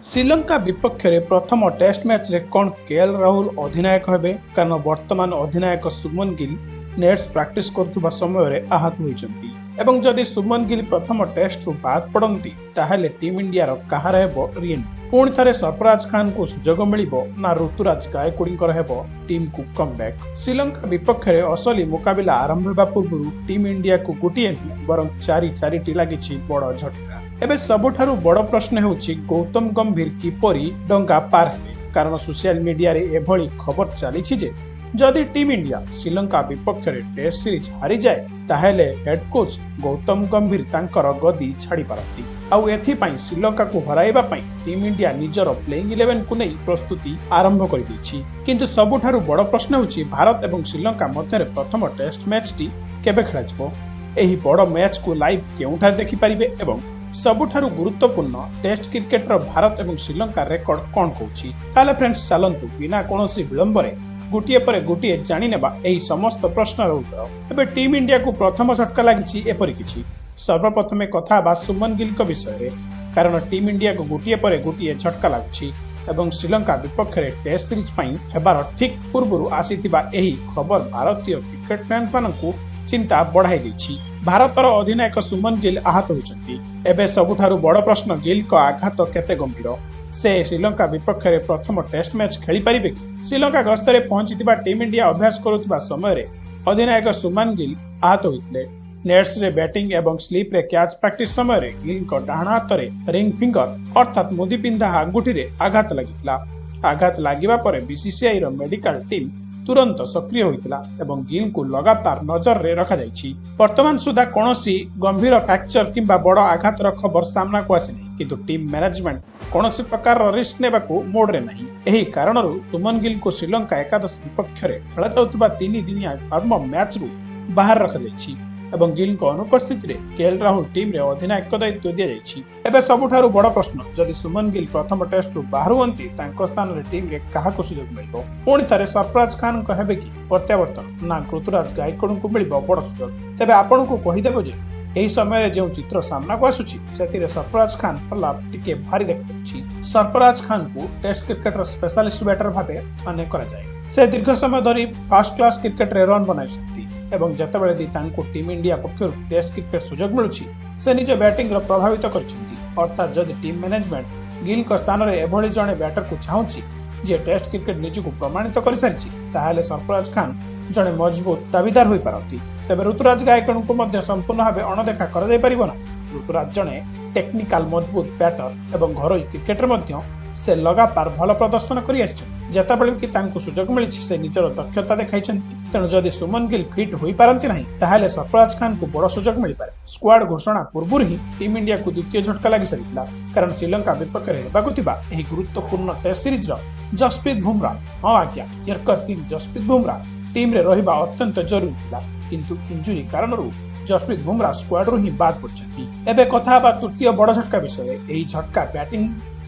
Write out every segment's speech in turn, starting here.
श्रीलंका विपक्ष में प्रथम टेस्ट मैच रे कौन केएल राहुल अधिनायक हेबे कारण वर्तमान अधिनायक सुमन गिल नेट्स प्रैक्टिस करथुबा समय रे आहत होइचंती एवं जदि सुमन गिल प्रथम टेस्ट रु बाद पड़ती ताहेले टीम इंडिया रो कहार हेबो रिएन पुणी थे सरफराज खान को सुजोग मिलिबो ना ऋतुराज गायकवाड़ हेबो टीम को कमबैक। श्रीलंका विपक्ष में असली मुकाबिला आरंभ होगा पूर्व टीम इंडिया को गोटे बर चारिटी लगी बड़ झटका। एबे सबुठारु बड़ प्रश्न होउछि गौतम गंभीर किपरि डंगा पार हेबे कारण सोशल मीडिया रे एभली खबर चलीछि जे जदि टीम इंडिया श्रीलंका विपक्ष में टेस्ट सीरीज हारी जाए ताहेले हेड कोच गौतम गंभीर तांकर गदी छाड़ी पारती आउ एथिपाई श्रीलंका को हराइबा पई टीम इंडिया निजर प्लेइंग 11 को नहीं प्रस्तुति आरंभ कर दैछि। किंतु सबुठारु बड़ प्रश्न होउछि भारत एवं श्रीलंका मध्य प्रथम टेस्ट मैच टी केबे खेलाजिबो। एही बड़ मैच को लाइव केउठार देखि परिबे एवं सबुठारु गुरुत्वपूर्ण टेस्ट क्रिकेट रो भारत एवं श्रीलंका रेकर्ड कोन कहूछि। ताले फ्रेंड्स चलंतु बिना कोनोसी विलंबरे गोटिए पर गोटिए जानि नेबा एही समस्त प्रश्नर उत्तर। एबे टीम इंडिया को प्रथम झटका लागिछि एपरि किछि। सर्वप्रथम कथा बा सुमन गिल को विषय रे कारण टीम इंडिया को गोटिए पर गोटिए झटका लागुछि एवं श्रीलंका विपक्ष में टेस्ट सीरीज पई हेबार ठीक पूर्वरु आसीथिबा एही खबर भारतीय क्रिकेट फैन मानकु चिंता बढ़ाई दैछि। भारतर अधिनायक सुमन गिल आहत होइछन्ति। एबे सबुठारु बड़ प्रश्न गिल को आघात केते गंभीर से श्रीलंका विपक्ष में प्रथम टेस्ट मैच खेली पारिबे कि। श्रीलंका गस्तरे पहुंचीथिबा टीम इंडिया अभ्यास करुथिबा समय रे अधिनायक सुमन गिल आहत होइतले। नेट्स रे बैटिंग एवं स्लीप रे कैच प्रैक्टिस समय रे गिल को डाहाण हाथ रे रिंग फिंगर अर्थात मुदी पिंधा आंगुठी रे आघात लागितला। आघात लागिबा परे बीसीसीआई रो मेडिकल टीम तुरंत सक्रिय होइतला एवं गिल को लगातार नजर रे रखा जाइछि। वर्तमान सुधा कोनोसी गंभीर फ्रैक्चर किंबा बड़ आघात रो खबर सामना को आसिनी किंतु टीम मैनेजमेंट कोनोसी प्रकार रिस्क नेबाकू मोड रे नाही। एही कारणरु सुमन गिल को श्रीलंका एकादश विपक्ष रे खेला जाउतबा 3 दिनिया फॉर्म मैच रु बाहर रखा जाइछि एवं गिल को अनुपस्थिति रे केएल राहुल टीम रे अधिनायक दायित्व दिया जाइछि। एबे सबुठारु बड़ प्रश्न जदि सुमन गिल प्रथम टेस्ट रु बाहर हुअंती तांको स्थान रे टीम रे काहाको सुजोग मिलिबो। पुणी थरे सरफराज खान को हेबे कि प्रत्यावर्तन ना ऋतुराज गायकवाड़ को मिलिबो बड़ सुजोग। तेबे आपन को कहि देबो जे एही समय जो चित्र सामना को आसुछि सेतिरे सरफराज खान फलाप टिके भारी देखछि। सरफराज खान को टेस्ट क्रिकेट रो स्पेशलिस्ट बैटर भाबे माने करा जाय। से दीर्घ समय धरी फर्स्ट क्लास क्रिकेट रे रन बनाइछथि एवं जतबेले दी तांको टीम इंडिया पक्षरु टेस्ट क्रिकेट सुजोग मिलुछि से निज बैटिंग रो प्रभावित करछथि। अर्थात जदि टीम मैनेजमेंट गिल को स्थान रे एभली जणे बैटर को चाहुछि जे टेस्ट क्रिकेट निजको प्रमाणित कर सारिछि ताहाले सरफराज खान जणे मजबूत दाबीदार होई पारथि। तबे ऋतुराज गायकवाड़ को मध्य संपूर्ण भाबे अणदेखा कर जाय परिबो ना। ऋतुराज जणे टेक्निकल मजबूत बैटर एवं घरोई क्रिकेट रे मध्य से लगातार भल प्रदर्शन करि आछथि। जेताबेले कि तांको सुजोग मिलिछि से निजर दक्षता देखाइछन्ति। तेणु जदि सुमन गिल फिट होई पारंती नाही ताहाले सरफराज खान को बड़ सुजोग मिलि पारे। स्क्वाड घोषणा पूर्व ही टीम इंडिया को द्वितीय झटका लागि सारितला कारण श्रीलंका विपक्ष रे हेबाकु थिबा एही गुरुत्वपूर्ण टेस्ट सीरीज रो जसप्रीत बुमराह आज्ञा yorker king Jasprit Bumrah team रे रहिबा अत्यंत जरूरी थिला किंतु इंजुरी कारणरु जसप्रीत बुमराह स्क्वाड रु ही बाद पड़छन्ति। एबे कथा बा तृतीय बड़ झटका विषय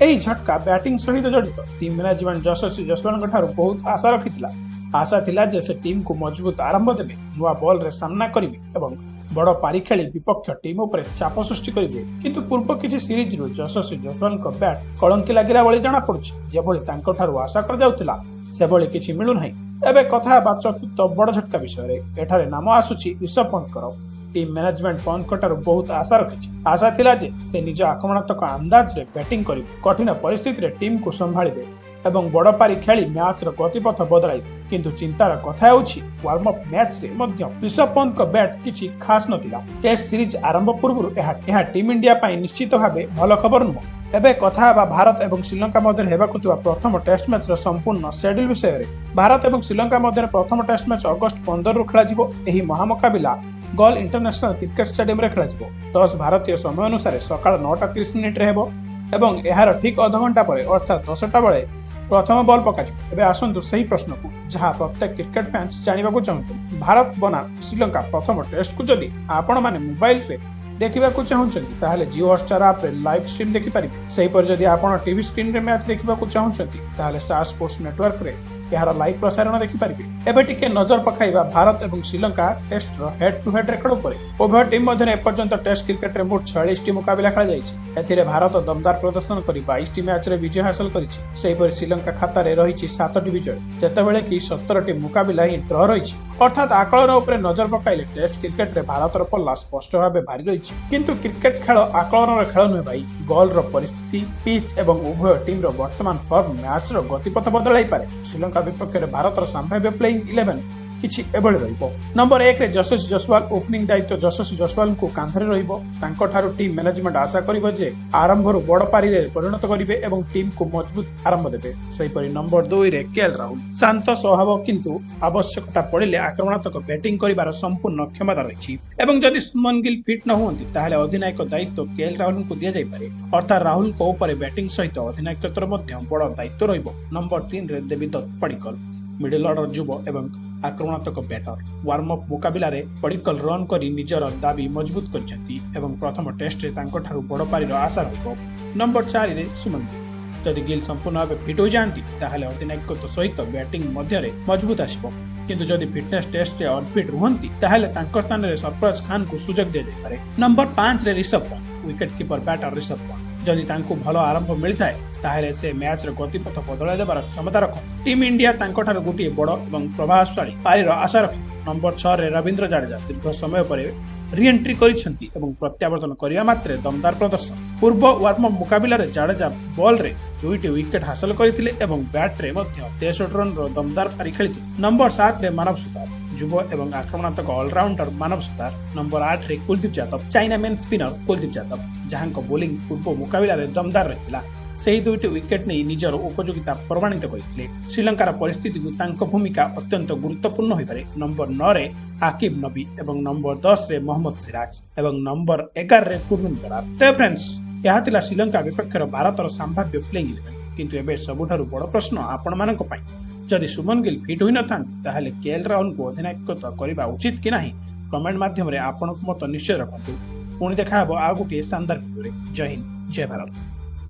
एही झटका बैटिंग सहित जड़ित। टीम मैनेजमेंट यशस्वी जायसवाल ठारू बहुत आशा रखिथिला। आशा थिला जे से टीम को मजबूत आरंभ देबे नुआ बॉल रे सामना करिवे एवं बड़ पारी खेली विपक्ष टीम ऊपर चाप सृष्टि करिवे किंतु पूर्व किछि सीरीज रु यशस्वी जायसवाल को बैट कलंकी लागिला बळी जाना पड़ुछि जेभଳି तांको ठारू आशा कर जाउथिला सेभଳି किछि मिलु नाही। एबे कथा बा चतुर्थ बड़ झटका विषय रे एठारे नाम आसुछि ऋषभ पंत। टीम मैनेजमेंट पंत कटारू बहुत आशा रखिछि। आशा थिला जे से निज आक्रमणात्मक अंदाज रे बैटिंग करिवे कठिन परिस्थिति रे टीम को संभाळिबे एवं बड़ पारी खेली मैच रो गतिपथ बदलाइबे किंतु चिंतार कथा होछि वार्म अप मैच रे मध्य ऋषभ पंत को बैट किछि खास नथिला। टेस्ट सीरीज आरंभ पूर्व एहा टीम इंडिया पई निश्चित भाबे भल खबर नुह। एबे कथा बा भारत एवं श्रीलंका मध्य हेबाकु थिबा प्रथम टेस्ट मैच रो संपूर्ण शेड्यूल विषय रे। भारत एवं श्रीलंका मध्य प्रथम टेस्ट मैच अगस्त 15 रु खेला जिवो। एही महामुकाबिला गल इंटरनेशनल क्रिकेट स्टेडियम रे खेला जिवो। टॉस भारतीय समय अनुसार सकाळ 9:30 रे हेबो एवं एहार ठीक आधा घंटा परे अर्थात 10टा बेले प्रथम बॉल पकाजिवो। एबे आसंतु सही प्रश्न को जहां प्रत्येक क्रिकेट फैंस जानिबाकू चाहूछन भारत बनाम श्रीलंका प्रथम टेस्ट को जदि आपण माने मोबाइल रे देखा चाहते ताहले जियो हॉटस्टार आप लाइव स्ट्रीम देखि पारिबे। सेही पर जदि आपण टीवी स्क्रीन रे मैच देखा चाहते ताहले स्टार स्पोर्ट्स नेटवर्क रे ଏହାର ଲାଇଭ୍ ପ୍ରସାରଣ ଦେଖିପାରିବେ। ଏବେ ଟିକେ ନଜର ପକାଇବା ଭାରତ ଏବଂ ଶ୍ରୀଲଙ୍କା ଟେଷ୍ଟର ହେଡ୍ ଟୁ ହେଡ୍ ରେକର୍ଡ ଉପରେ। ଉଭୟ ଟିମ୍ ମଧ୍ୟରେ ଏପର୍ଯ୍ୟନ୍ତ ଟେଷ୍ଟ କ୍ରିକେଟରେ ମୋଟ 46ଟି ମୁକାବିଲା ଖେଳାଯାଇଛି। ଏଥିରେ ଭାରତ ଦମଦାର ପ୍ରଦର୍ଶନ କରି 22ଟି ମ୍ୟାଚରେ ବିଜୟ ହାସଲ କରିଛି। ସେହିପରି ଶ୍ରୀଲଙ୍କା ଖାତାରେ ରହିଛି 7ଟି ବିଜୟ, ଯେତେବେଳେ କି 17ଟି ମୁକାବିଲା ହିଁ ଡ୍ର ରହିଛି। ଅର୍ଥାତ୍ ଆକଳନ ଉପରେ ନଜର ପକାଇଲେ ଟେଷ୍ଟ କ୍ରିକେଟରେ ଭାରତର ପଲ୍ଲା ସ୍ପଷ୍ଟ ଭାବେ ଭାରି ରହିଛି। କିନ୍ତୁ କ୍ରିକେଟ ଖେଳ ଆକଳନର ଖେଳ ନୁହେଁ ଭାଇ। ଗଲ୍ର ପରିସ୍ଥିତି, ପିଚ୍ ଏବଂ ଉଭୟ ଟିମ୍ର ବର୍ତ୍ତମାନ ଫର୍ମ ମ୍ୟାଚର ଗତିପଥ ବଦଳାଇପାରେ। ଶ୍ରୀଲଙ୍କା ବିପକ୍ଷରେ ଭାରତର ସମ୍ଭାବ୍ୟ ପ୍ଲେଇଂ 11 କିଛି ଏଭଳି ରହିବ। ନମ୍ବର 1ରେ ଯଶସ୍ୱୀ ଜୟସ୍ୱାଲ। ଓପନିଂ ଦାୟିତ୍ୱ ଯଶସ୍ୱୀ ଜୟସ୍ୱାଲଙ୍କୁ କାନ୍ଧରେ ରହିବ। ତାଙ୍କଠାରୁ ଟିମ୍ ମ୍ୟାନେଜମେଣ୍ଟ ଆଶା କରିବ ଯେ ଆରମ୍ଭରୁ ବଡ଼ ପାରିରେ ପରିଣତ କରିବେ ଏବଂ ଟିମ୍କୁ ମଜବୁତ ଆରମ୍ଭ ଦେବେ। ସେହିପରି ନମ୍ବର 2ରେ କେଏଲ୍ ରାହୁଲ। ଶାନ୍ତ ସ୍ୱଭାବ, କିନ୍ତୁ ଆବଶ୍ୟକତା ପଡ଼ିଲେ ଆକ୍ରମଣାତ୍ମକ ବ୍ୟାଟିଂ କରିବାର ସମ୍ପୂର୍ଣ୍ଣ କ୍ଷମତା ରହିଛି। ଏବଂ ଯଦି ସୁମନ ଗିଲ୍ ଫିଟ୍ ନ ହୁଅନ୍ତି ତାହେଲେ ଅଧିନାୟକ ଦାୟିତ୍ୱ କେଏଲ୍ ରାହୁଲଙ୍କୁ ଦିଆଯାଇପାରେ। ଅର୍ଥାତ୍ ରାହୁଲଙ୍କ ଉପରେ ବ୍ୟାଟିଂ ସହିତ ଅଧିନାୟକତ୍ୱର ମଧ୍ୟ ବଡ଼ ଦାୟିତ୍ୱ ରହିବ। ନମ୍ବର 3ରେ ଦେବଦତ୍ତ ପଡ଼ିକଲ। ମିଡିଲ ଅର୍ଡର ଯୁବ ଏବଂ ଆକ୍ରମଣାତ୍ମକ ବ୍ୟାଟର। ୱାର୍ମ ଅପ୍ ମୁକାବିଲାରେ ପଡ଼ିକଲ ରନ୍ କରି ନିଜର ଦାବି ମଜବୁତ କରିଛନ୍ତି ଏବଂ ପ୍ରଥମ ଟେଷ୍ଟରେ ତାଙ୍କଠାରୁ ବଡ଼ ପାରିର ଆଶା ରହିବ। ନମ୍ବର 4ରେ ସୁମନ ଗିଲ୍। ଯଦି ଗିଲ୍ ସମ୍ପୂର୍ଣ୍ଣ ଭାବେ ଫିଟ୍ ହୋଇଯାଆନ୍ତି ତାହେଲେ ଅଧିନାୟକତ୍ୱ ସହିତ ବ୍ୟାଟିଂ ମଧ୍ୟରେ ମଜବୁତ ଆସିବ। କିନ୍ତୁ ଯଦି ଫିଟନେସ୍ ଟେଷ୍ଟରେ ଅନଫିଟ୍ ରୁହନ୍ତି ତାହେଲେ ତାଙ୍କ ସ୍ଥାନରେ ସରଫରାଜ ଖାନଙ୍କୁ ସୁଯୋଗ ଦିଆଯାଇପାରେ। ନମ୍ବର 5ରେ Rishabh Pant. Wicket keeper batter Rishabh Pant. ଯଦି ତାଙ୍କୁ ଭଲ ଆରମ୍ଭ ମିଳିଥାଏ ତାହେଲେ ସେ ମ୍ୟାଚର ଗତିପଥ ବଦଳାଇ ଦେବାର କ୍ଷମତା ରଖନ୍ତି। ଟିମ୍ ଇଣ୍ଡିଆ ତାଙ୍କଠାରୁ ଗୋଟିଏ ବଡ଼ ଏବଂ ପ୍ରଭାବଶାଳୀ ପାରିର ଆଶା ରଖିବ। ନମ୍ବର 6ରେ ରବୀନ୍ଦ୍ର ଜାଡେଜା। ଦୀର୍ଘ ସମୟ ପରେ ରିଏଣ୍ଟ୍ରି କରିଛନ୍ତି ଏବଂ ପ୍ରତ୍ୟାବର୍ତ୍ତନ କରିବା ମାତ୍ରେ ଦମଦାର ପ୍ରଦର୍ଶନ। ପୂର୍ବ ୱାର୍ମଅପ୍ ମୁକାବିଲାରେ ଜାଡେଜା ବଲ୍ରେ 2ଟି ୱିକେଟ୍ ହାସଲ କରିଥିଲେ ଏବଂ ବ୍ୟାଟ୍ରେ ମଧ୍ୟ 63 ରନ୍ର ଦମଦାର ପାରି ଖେଳିଥିଲେ। ନମ୍ବର 7ରେ ମାନବ ସୁତାର। ଯୁବ ଏବଂ ଆକ୍ରମଣାତ୍ମକ ଅଲରାଉଣ୍ଡର ମାନବ ସୁତାର। ନମ୍ବର 8ରେ କୁଲଦୀପ ଯାଦବ। ଚାଇନାମ୍ୟାନ୍ ସ୍ପିନର କୁଲଦୀପ ଯାଦବ, ଯାହାଙ୍କ ବୋଲିଂ ପୂର୍ବ ମୁକାବିଲାରେ ଦମଦାର ରହିଥିଲା। ସେହି 2ଟି ୱିକେଟ୍ ନେଇ ନିଜର ଉପଯୋଗିତା ପ୍ରମାଣିତ କରିଥିଲେ। ଶ୍ରୀଲଙ୍କାର ପରିସ୍ଥିତିକୁ ତାଙ୍କ ଭୂମିକା ଅତ୍ୟନ୍ତ ଗୁରୁତ୍ୱପୂର୍ଣ୍ଣ ହୋଇପାରେ। ନମ୍ବର 9ରେ ଆକିବ ନବୀ ଏବଂ ନମ୍ବର 10ରେ ମହମ୍ମଦ ସିରାଜ ଏବଂ ନମ୍ବର 11ରେ କୁର୍ନୁଲ ବରାର। ତେବେ ଫ୍ରେଣ୍ଡସ୍, ଏହା ଥିଲା ଶ୍ରୀଲଙ୍କା ବିପକ୍ଷର ଭାରତର ସମ୍ଭାବ୍ୟ ପ୍ଲେଇଂ 11। କିନ୍ତୁ ଏବେ ସବୁଠାରୁ ବଡ଼ ପ୍ରଶ୍ନ ଆପଣମାନଙ୍କ ପାଇଁ, ଯଦି ସୁମନ ଗିଲ୍ ଫିଟ୍ ହୋଇନଥାନ୍ତି ତାହେଲେ କେଏଲ୍ ରାହୁଲଙ୍କୁ ଅଧିନାୟକତ୍ୱ କରିବା ଉଚିତ କି ନାହିଁ? କମେଣ୍ଟ ମାଧ୍ୟମରେ ଆପଣଙ୍କ ମତ ନିଶ୍ଚୟ ରଖନ୍ତୁ। ପୁଣି ଦେଖା ହେବ ଆଉ ଗୋଟିଏ ଶାନଦାର ଭିଡ଼ିଓରେ। ଜୟ ହିନ୍ଦ, ଜୟ ଭାରତ।